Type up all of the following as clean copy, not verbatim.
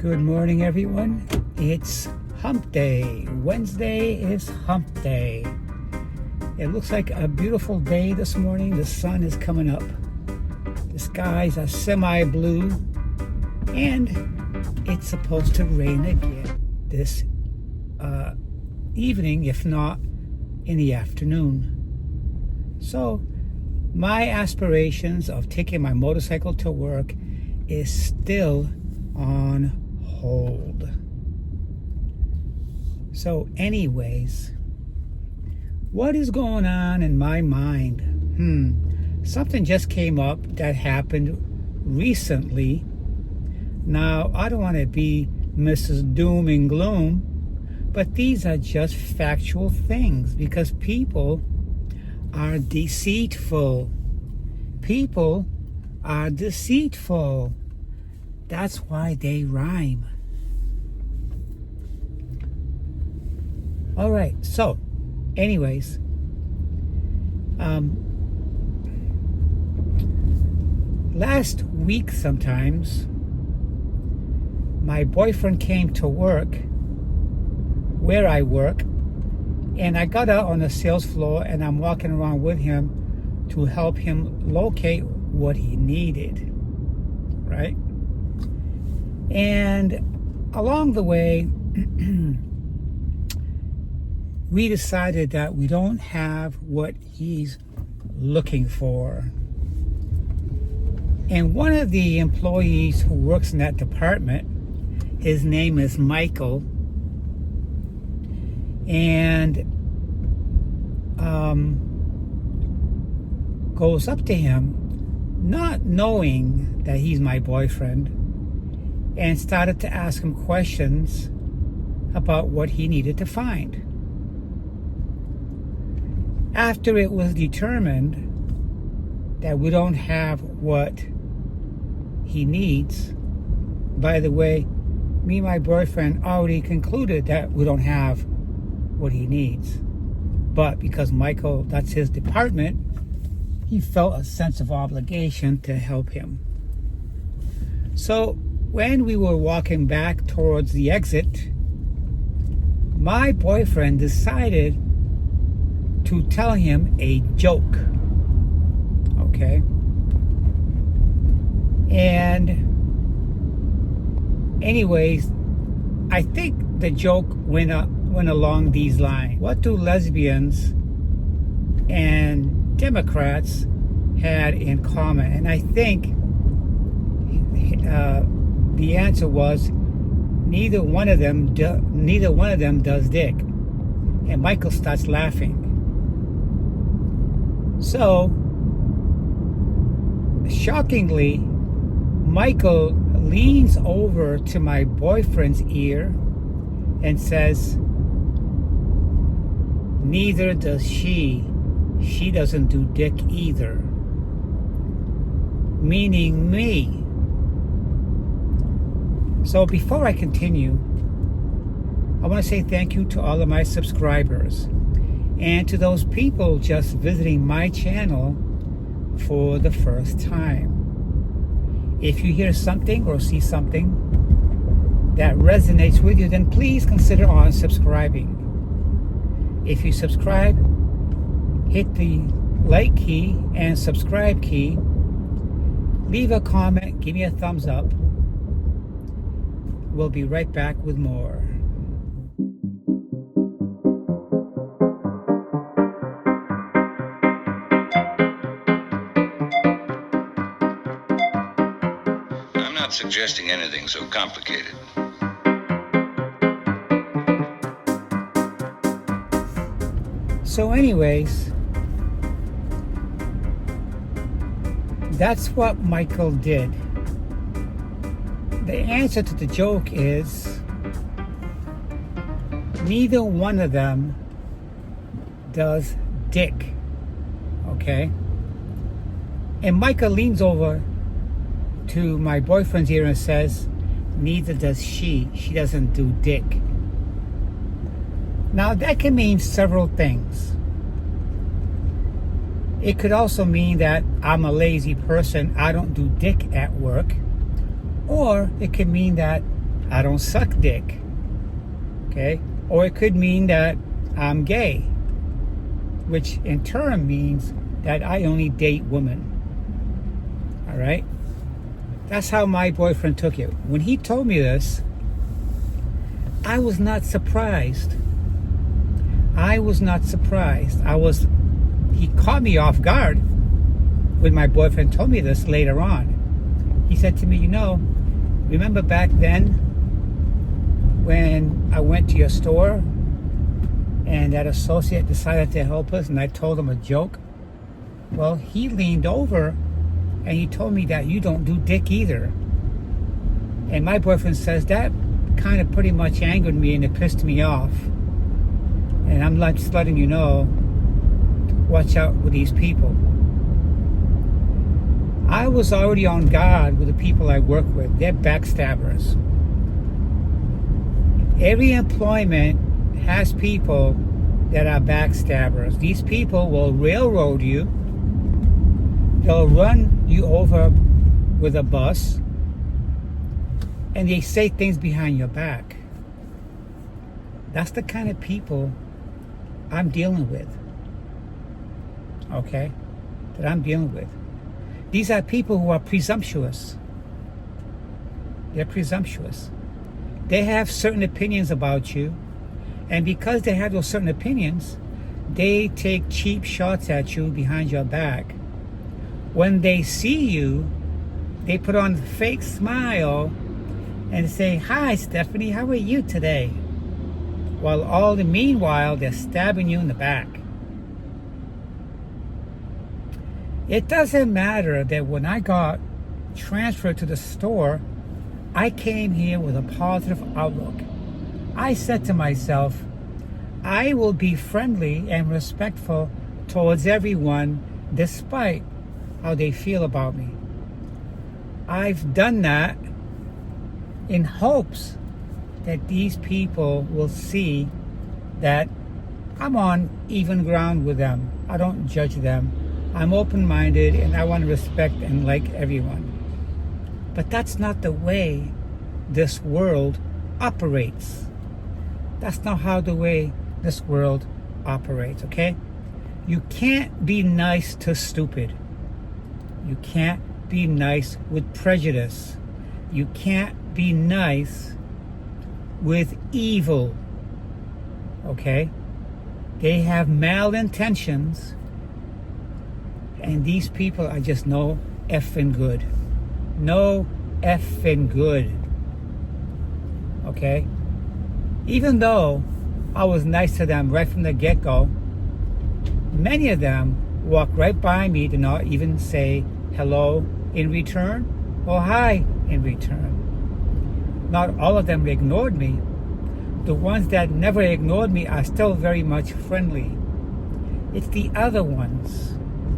Good morning, everyone. It's hump day. Wednesday is hump day. It looks like a beautiful day this morning. The sun is coming up. The skies are semi-blue, and it's supposed to rain again this evening, if not in the afternoon. So my aspirations of taking my motorcycle to work is still on hold. So anyways, what is going on in my mind? Something just came up that happened recently. Now, I don't want to be Mrs. Doom and Gloom, but these are just factual things because people are deceitful. People are deceitful. That's why they rhyme. All right, so anyways, last week sometimes, my boyfriend came to work where I work, and I got out on the sales floor and I'm walking around with him to help him locate what he needed, right? And along the way, we decided that we don't have what he's looking for. And one of the employees who works in that department, his name is Michael, and goes up to him, not knowing that he's my boyfriend, and started to ask him questions about what he needed to find. After it was determined that we don't have what he needs, by the way, me and my boyfriend already concluded that we don't have what he needs. But because Michael, that's his department, he felt a sense of obligation to help him. So when we were walking back towards the exit, my boyfriend decided to tell him a joke. Okay? And anyways, I think the joke went along these lines. What do lesbians and Democrats had in common? And I think the answer was neither one of them does dick. And Michael starts laughing. So shockingly, Michael leans over to my boyfriend's ear and says, "Neither does she. She doesn't do dick either." Meaning me. So before I continue, I want to say thank you to all of my subscribers and to those people just visiting my channel for the first time. If you hear something or see something that resonates with you, then please consider unsubscribing. If you subscribe, hit the like key and subscribe key. Leave a comment, give me a thumbs up. We'll be right back with more. I'm not suggesting anything so complicated. So anyways, that's what Michael did. The answer to the joke is neither one of them does dick. Okay? And Michael leans over to my boyfriend's ear and says, "Neither does she. She doesn't do dick." Now that can mean several things. It could also mean that I'm a lazy person, I don't do dick at work. Or it could mean that I don't suck dick. Okay? Or it could mean that I'm gay, which in turn means that I only date women. All right? That's how my boyfriend took it. When he told me this, I was not surprised. I was not surprised. He caught me off guard when my boyfriend told me this later on. He said to me, remember back then when I went to your store and that associate decided to help us and I told him a joke? Well, he leaned over and he told me that you don't do dick either. And my boyfriend says that kind of pretty much angered me and it pissed me off. And I'm just letting you know, watch out with these people. I was already on guard with the people I work with. They're backstabbers. Every employment has people that are backstabbers. These people will railroad you. They'll run you over with a bus. And they say things behind your back. That's the kind of people I'm dealing with. Okay? That I'm dealing with. These are people who are presumptuous. They're presumptuous. They have certain opinions about you. And because they have those certain opinions, they take cheap shots at you behind your back. When they see you, they put on a fake smile and say, "Hi, Stephanie, how are you today?" While all the meanwhile, they're stabbing you in the back. It doesn't matter that when I got transferred to the store, I came here with a positive outlook. I said to myself, I will be friendly and respectful towards everyone despite how they feel about me. I've done that in hopes that these people will see that I'm on even ground with them. I don't judge them. I'm open-minded and I want to respect and like everyone. But that's not the way this world operates. That's not how the way this world operates, okay? You can't be nice to stupid. You can't be nice with prejudice. You can't be nice with evil, okay? They have malintentions, and these people are just no effing good. No effing good, okay? Even though I was nice to them right from the get-go, many of them walk right by me to not even say hello in return or hi in return. Not all of them ignored me. The ones that never ignored me are still very much friendly. It's the other ones.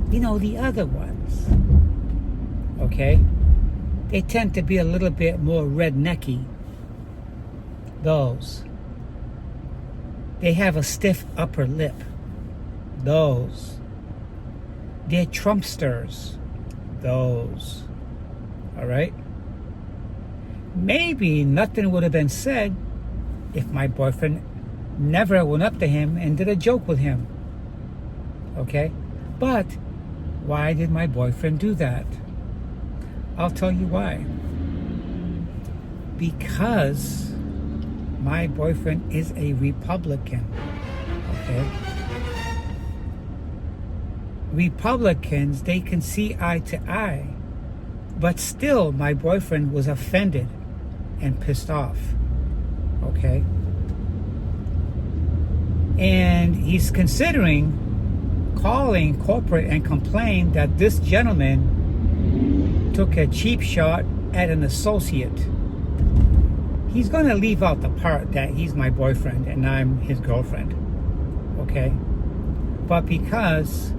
The other ones. Okay? They tend to be a little bit more rednecky. Those. They have a stiff upper lip. Those. They're Trumpsters. Those. Alright? Maybe nothing would have been said if my boyfriend never went up to him and did a joke with him. Okay? But why did my boyfriend do that? I'll tell you why. Because my boyfriend is a Republican. Okay? Republicans, they can see eye to eye. But still, my boyfriend was offended and pissed off. Okay? And he's considering calling corporate and complain that this gentleman took a cheap shot at an associate. He's going to leave out the part that he's my boyfriend and I'm his girlfriend. Okay? But because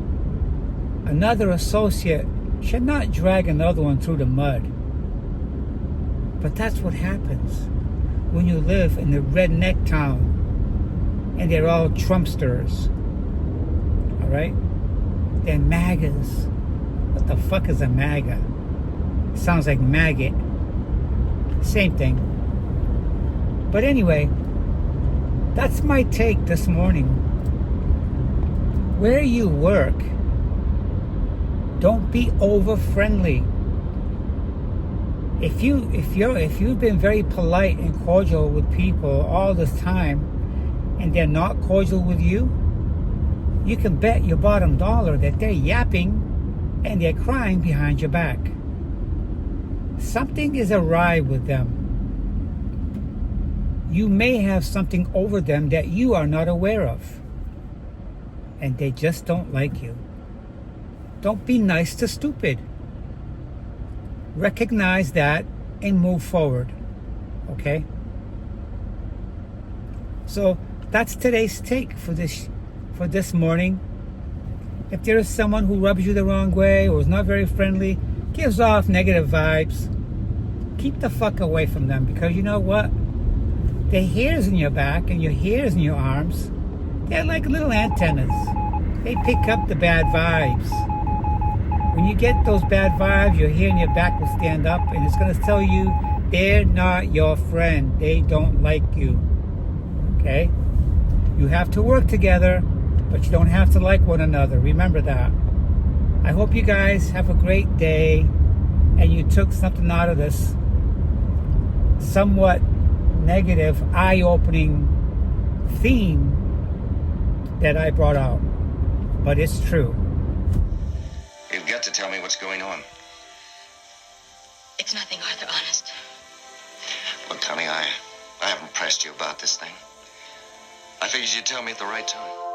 another associate should not drag another one through the mud. But that's what happens when you live in the redneck town and they're all Trumpsters. Alright? They're MAGAs. What the fuck is a MAGA? Sounds like maggot. Same thing. But anyway, that's my take this morning. Where you work, don't be over friendly. If you've been very polite and cordial with people all this time, and they're not cordial with you, you can bet your bottom dollar that they're yapping and they're crying behind your back. Something is awry with them. You may have something over them that you are not aware of, and they just don't like you. Don't be nice to stupid. Recognize that and move forward. Okay? So that's today's take for this morning. If there is someone who rubs you the wrong way or is not very friendly, gives off negative vibes, keep the fuck away from them, because you know what? The hairs in your back and your hairs in your arms, they're like little antennas. They pick up the bad vibes. When you get those bad vibes, your hair in your back will stand up and it's going to tell you they're not your friend. They don't like you. Okay? You have to work together, but you don't have to like one another. Remember that. I hope you guys have a great day and you took something out of this somewhat negative, eye-opening theme that I brought out. But it's true. You've got to tell me what's going on. It's nothing, Arthur, honest. Look, honey, I haven't pressed you about this thing. I figured you'd tell me at the right time.